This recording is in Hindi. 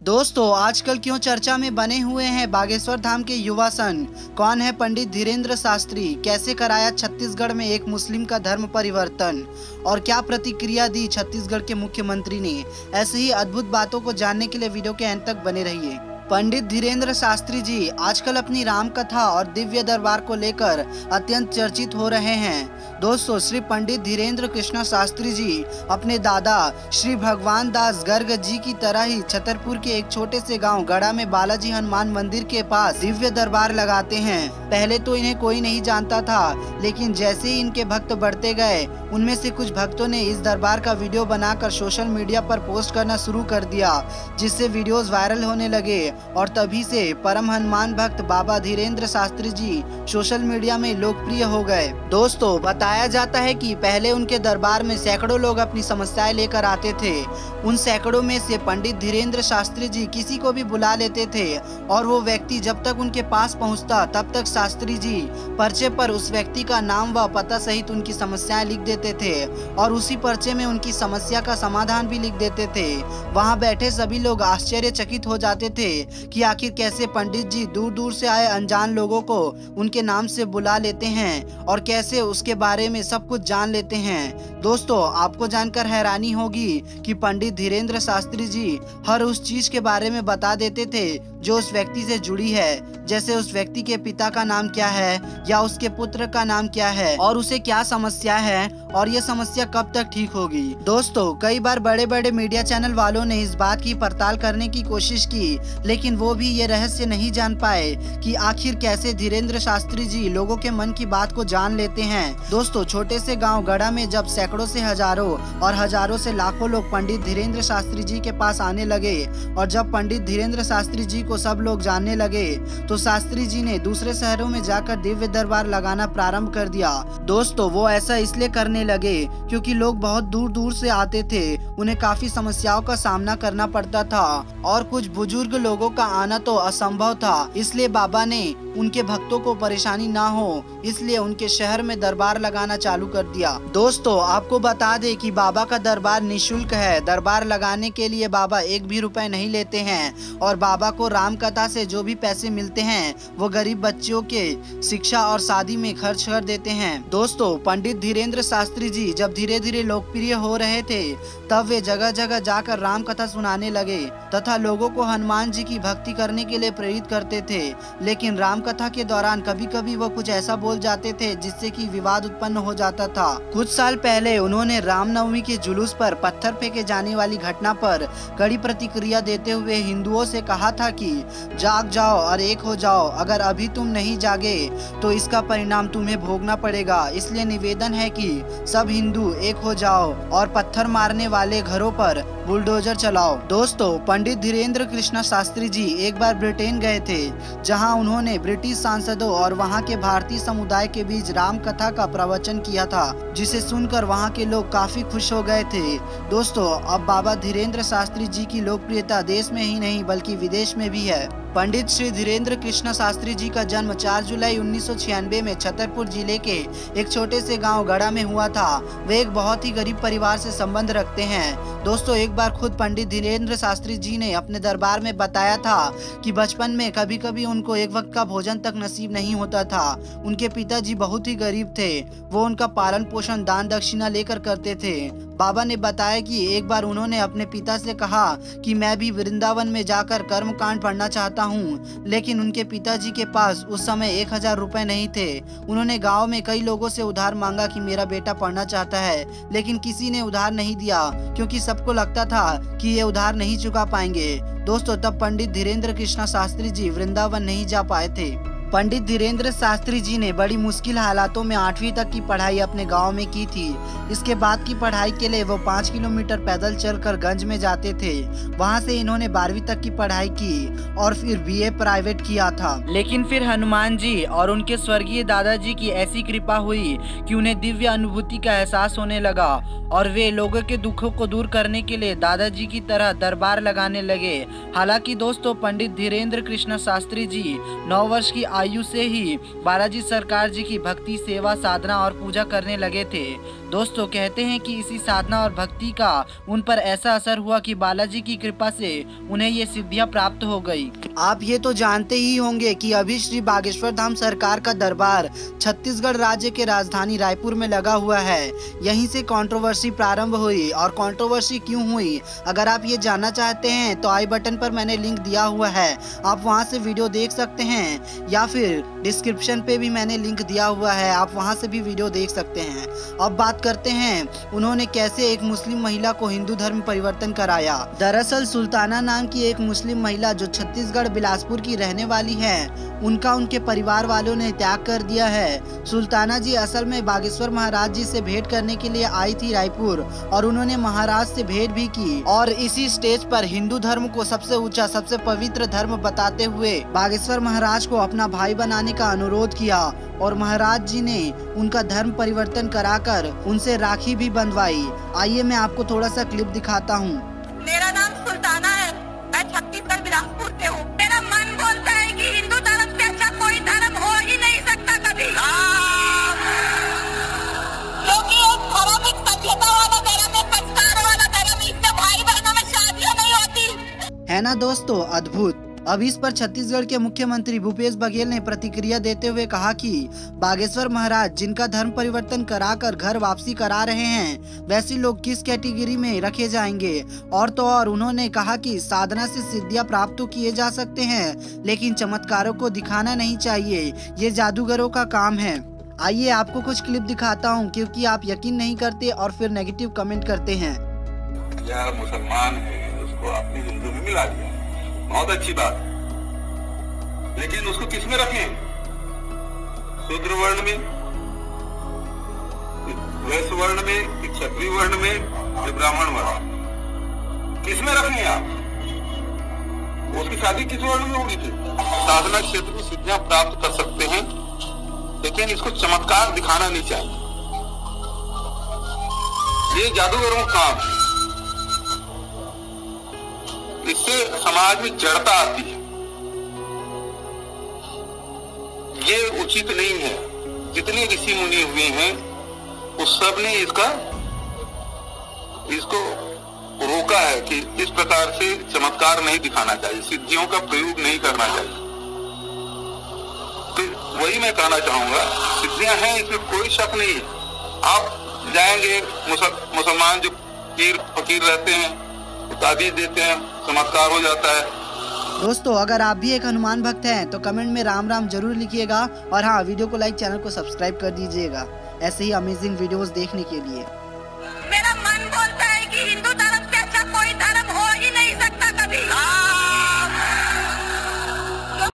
दोस्तों, आजकल क्यों चर्चा में बने हुए हैं बागेश्वर धाम के युवा सन? कौन है पंडित धीरेन्द्र शास्त्री? कैसे कराया छत्तीसगढ़ में एक मुस्लिम का धर्म परिवर्तन? और क्या प्रतिक्रिया दी छत्तीसगढ़ के मुख्यमंत्री ने? ऐसे ही अद्भुत बातों को जानने के लिए वीडियो के अंत तक बने रहिए। पंडित धीरेन्द्र शास्त्री जी आजकल अपनी राम कथा और दिव्य दरबार को लेकर अत्यंत चर्चित हो रहे हैं। दोस्तों, श्री पंडित धीरेन्द्र कृष्ण शास्त्री जी अपने दादा श्री भगवान दास गर्ग जी की तरह ही छतरपुर के एक छोटे से गांव गड़ा में बालाजी हनुमान मंदिर के पास दिव्य दरबार लगाते हैं। पहले तो इन्हें कोई नहीं जानता था, लेकिन जैसे ही इनके भक्त बढ़ते गए, उनमें से कुछ भक्तों ने इस दरबार का वीडियो बनाकर सोशल मीडिया पर पोस्ट करना शुरू कर दिया, जिससे वीडियोस वायरल होने लगे और तभी से परम हनुमान भक्त बाबा धीरेन्द्र शास्त्री जी सोशल मीडिया में लोकप्रिय हो गए। दोस्तों, बताया जाता है कि पहले उनके दरबार में सैकड़ों लोग अपनी समस्याएं लेकर आते थे। उन सैकड़ों में से पंडित धीरेन्द्र शास्त्री जी किसी को भी बुला लेते थे और वो व्यक्ति जब तक उनके पास पहुंचता तब तक शास्त्री जी पर्चे पर उस व्यक्ति का नाम व पता सहित उनकी समस्याएं लिख देते थे और उसी पर्चे में उनकी समस्या का समाधान भी लिख देते थे। वहां बैठे सभी लोग आश्चर्यचकित हो जाते थे कि आखिर कैसे पंडित जी दूर दूर से आए अनजान लोगों को उनके नाम से बुला लेते हैं और कैसे उसके बारे में सब कुछ जान लेते हैं। दोस्तों, आपको जानकर हैरानी होगी कि पंडित धीरेन्द्र शास्त्री जी हर उस चीज के बारे में बता देते थे जो उस व्यक्ति से जुड़ी है, जैसे उस व्यक्ति के पिता का नाम क्या है या उसके पुत्र का नाम क्या है और उसे क्या समस्या है और ये समस्या कब तक ठीक होगी। दोस्तों, कई बार बड़े बड़े मीडिया चैनल वालों ने इस बात की पड़ताल करने की कोशिश की, लेकिन वो भी ये रहस्य नहीं जान पाए कि आखिर कैसे धीरेन्द्र शास्त्री जी लोगों के मन की बात को जान लेते हैं। दोस्तों, छोटे से गाँव गड़ा में जब सैकड़ों से हजारों और हजारों से लाखों लोग पंडित धीरेन्द्र शास्त्री जी के पास आने लगे और जब पंडित धीरेन्द्र शास्त्री जी को सब लोग जानने लगे तो शास्त्री जी ने दूसरे शहरों में जाकर दिव्य दरबार लगाना प्रारंभ कर दिया। दोस्तों, वो ऐसा इसलिए करने लगे क्योंकि लोग बहुत दूर दूर से आते थे, उन्हें काफी समस्याओं का सामना करना पड़ता था और कुछ बुजुर्ग लोगों का आना तो असंभव था। इसलिए बाबा ने उनके भक्तों को परेशानी ना हो, इसलिए उनके शहर में दरबार लगाना चालू कर दिया। दोस्तों, आपको बता दें कि बाबा का दरबार निःशुल्क है। दरबार लगाने के लिए बाबा एक भी रुपए नहीं लेते हैं और बाबा को राम कथा से जो भी पैसे मिलते हैं वो गरीब बच्चों के शिक्षा और शादी में खर्च कर देते हैं। दोस्तों, पंडित धीरेन्द्र शास्त्री जी जब धीरे धीरे लोकप्रिय हो रहे थे तब वे जगह जगह जाकर राम कथा सुनाने लगे तथा लोगों को हनुमान जी की भक्ति करने के लिए प्रेरित करते थे। लेकिन राम कथा के दौरान कभी कभी वो कुछ ऐसा बोल जाते थे जिससे कि विवाद उत्पन्न हो जाता था। कुछ साल पहले उन्होंने रामनवमी के जुलूस पर पत्थर फेंके जाने वाली घटना पर कड़ी प्रतिक्रिया देते हुए हिंदुओं से कहा था कि जाग जाओ और एक हो जाओ, अगर अभी तुम नहीं जागे तो इसका परिणाम तुम्हें भोगना पड़ेगा। इसलिए निवेदन है कि सब हिंदू एक हो जाओ और पत्थर मारने वाले घरों पर बुलडोजर चलाओ। दोस्तों, पंडित धीरेन्द्र कृष्ण शास्त्री जी एक बार ब्रिटेन गए थे, जहां उन्होंने ब्रिटिश सांसदों और वहां के भारतीय समुदाय के बीच राम कथा का प्रवचन किया था, जिसे सुनकर वहां के लोग काफी खुश हो गए थे। दोस्तों, अब बाबा धीरेन्द्र शास्त्री जी की लोकप्रियता देश में ही नहीं बल्कि विदेश में भी है। पंडित श्री धीरेन्द्र कृष्ण शास्त्री जी का जन्म 4 जुलाई 1996 में छतरपुर जिले के एक छोटे से गांव गड़ा में हुआ था। वे एक बहुत ही गरीब परिवार से संबंध रखते हैं। दोस्तों, एक बार खुद पंडित धीरेन्द्र शास्त्री जी ने अपने दरबार में बताया था कि बचपन में कभी कभी उनको एक वक्त का भोजन तक नसीब नहीं होता था। उनके पिताजी बहुत ही गरीब थे, वो उनका पालन पोषण दान दक्षिणा लेकर करते थे। बाबा ने बताया कि एक बार उन्होंने अपने पिता से कहा कि मैं भी वृंदावन में जाकर कर्मकांड पढ़ना चाहता हूँ, लेकिन उनके पिताजी के पास उस समय 1000 रुपए नहीं थे। उन्होंने गांव में कई लोगों से उधार मांगा कि मेरा बेटा पढ़ना चाहता है, लेकिन किसी ने उधार नहीं दिया क्योंकि सबको लगता था कि ये उधार नहीं चुका पाएंगे। दोस्तों, तब पंडित धीरेन्द्र कृष्ण शास्त्री जी वृंदावन नहीं जा पाए थे। पंडित धीरेन्द्र शास्त्री जी ने बड़ी मुश्किल हालातों में 8वीं तक की पढ़ाई अपने गांव में की थी। इसके बाद की पढ़ाई के लिए वो 5 किलोमीटर पैदल चलकर गंज में जाते थे। वहां से इन्होंने 12वीं तक की पढ़ाई की और फिर बीए प्राइवेट किया था। लेकिन फिर हनुमान जी और उनके स्वर्गीय दादाजी की ऐसी कृपा हुई कि उन्हें दिव्य अनुभूति का एहसास होने लगा और वे लोगों के दुखों को दूर करने के लिए दादाजी की तरह दरबार लगाने लगे। हालांकि दोस्तों, पंडित धीरेन्द्र कृष्ण शास्त्री जी 9 वर्ष की आयु से ही बालाजी सरकार जी की भक्ति, सेवा, साधना और पूजा करने लगे थे। दोस्तों, कहते हैं कि इसी साधना और भक्ति का उन पर ऐसा असर हुआ कि बालाजी की कृपा से उन्हें ये सिद्धियां प्राप्त हो गई। आप ये तो जानते ही होंगे कि अभी श्री बागेश्वर धाम सरकार का दरबार छत्तीसगढ़ राज्य के राजधानी रायपुर में लगा हुआ है। यहीं से कंट्रोवर्सी प्रारंभ हुई। और कंट्रोवर्सी क्यों हुई, अगर आप ये जानना चाहते हैं तो आई बटन पर मैंने लिंक दिया हुआ है, आप वहां से वीडियो देख सकते हैं, या फिर डिस्क्रिप्शन पे भी मैंने लिंक दिया हुआ है, आप वहां से भी वीडियो देख सकते हैं। अब बात करते हैं उन्होंने कैसे एक मुस्लिम महिला को हिंदू धर्म परिवर्तन कराया। दरअसल सुल्ताना नाम की एक मुस्लिम महिला जो छत्तीसगढ़ बिलासपुर की रहने वाली है, उनका उनके परिवार वालों ने त्याग कर दिया है। सुल्ताना जी असल में बागेश्वर महाराज जी से भेंट करने के लिए आई थी रायपुर, और उन्होंने महाराज से भेंट भी की। और इसी स्टेज पर हिंदू धर्म को सबसे ऊंचा, सबसे पवित्र धर्म बताते हुए बागेश्वर महाराज को अपना भाई बनाने का अनुरोध किया, और महाराज जी ने उनका धर्म परिवर्तन कराकर उनसे राखी भी बंधवाई। आइए मैं आपको थोड़ा सा क्लिप दिखाता हूँ। मेरा नाम सुल्ताना है, मैं छत्तीसगढ़ बिलासपुर से हूँ। मेरा मन बोलता है कि हिंदू धर्म से अच्छा कोई धर्म हो ही नहीं सकता कभी, क्योंकि एक धर्म एक सभ्यता वाला धर्म, एक संस्कार वाला धर्म, इससे भाई बहनों में शादियाँ नहीं होती। है ना दोस्तों, अद्भुत। अब इस पर छत्तीसगढ़ के मुख्यमंत्री भूपेश बघेल ने प्रतिक्रिया देते हुए कहा कि बागेश्वर महाराज जिनका धर्म परिवर्तन कराकर घर वापसी करा रहे हैं, वैसे लोग किस कैटेगरी में रखे जाएंगे। और तो और उन्होंने कहा कि साधना से सिद्धियां प्राप्त तो किए जा सकते हैं, लेकिन चमत्कारों को दिखाना नहीं चाहिए, ये जादूगरों का काम है। आइए आपको कुछ क्लिप दिखाता हूँ, क्योंकि आप यकीन नहीं करते और फिर नेगेटिव कमेंट करते हैं। यह मुसलमान है, उसको अपनी हिंदू में मिला दिया, बहुत अच्छी बात, लेकिन उसको किस में रखें? शूद्र वर्ण में, वैश्य वर्ण में, क्षत्रिय वर्ण में, या ब्राह्मण वर्ण, किस में रखें आप? उसकी शादी किस वर्ण में होगी? साधना क्षेत्र में सिद्धियां प्राप्त कर सकते हैं, लेकिन इसको चमत्कार दिखाना नहीं चाहिए। ये जादूगरों का काम है, इससे समाज में जड़ता आती है, ये उचित नहीं है। जितने ऋषि मुनि हुए हैं उस सब ने इसको रोका है कि इस प्रकार से चमत्कार नहीं दिखाना चाहिए, सिद्धियों का प्रयोग नहीं करना चाहिए। तो वही मैं कहना चाहूंगा, सिद्धियां हैं, इसमें कोई शक नहीं है। आप जाएंगे, मुसलमान जो पीर फकीर रहते हैं, ताबीज देते हैं, चमत्कार हो जाता है। दोस्तों, अगर आप भी एक हनुमान भक्त हैं तो कमेंट में राम राम जरूर लिखिएगा, और हाँ, वीडियो को लाइक, चैनल को सब्सक्राइब कर दीजिएगा ऐसे ही अमेजिंग वीडियोस देखने के लिए।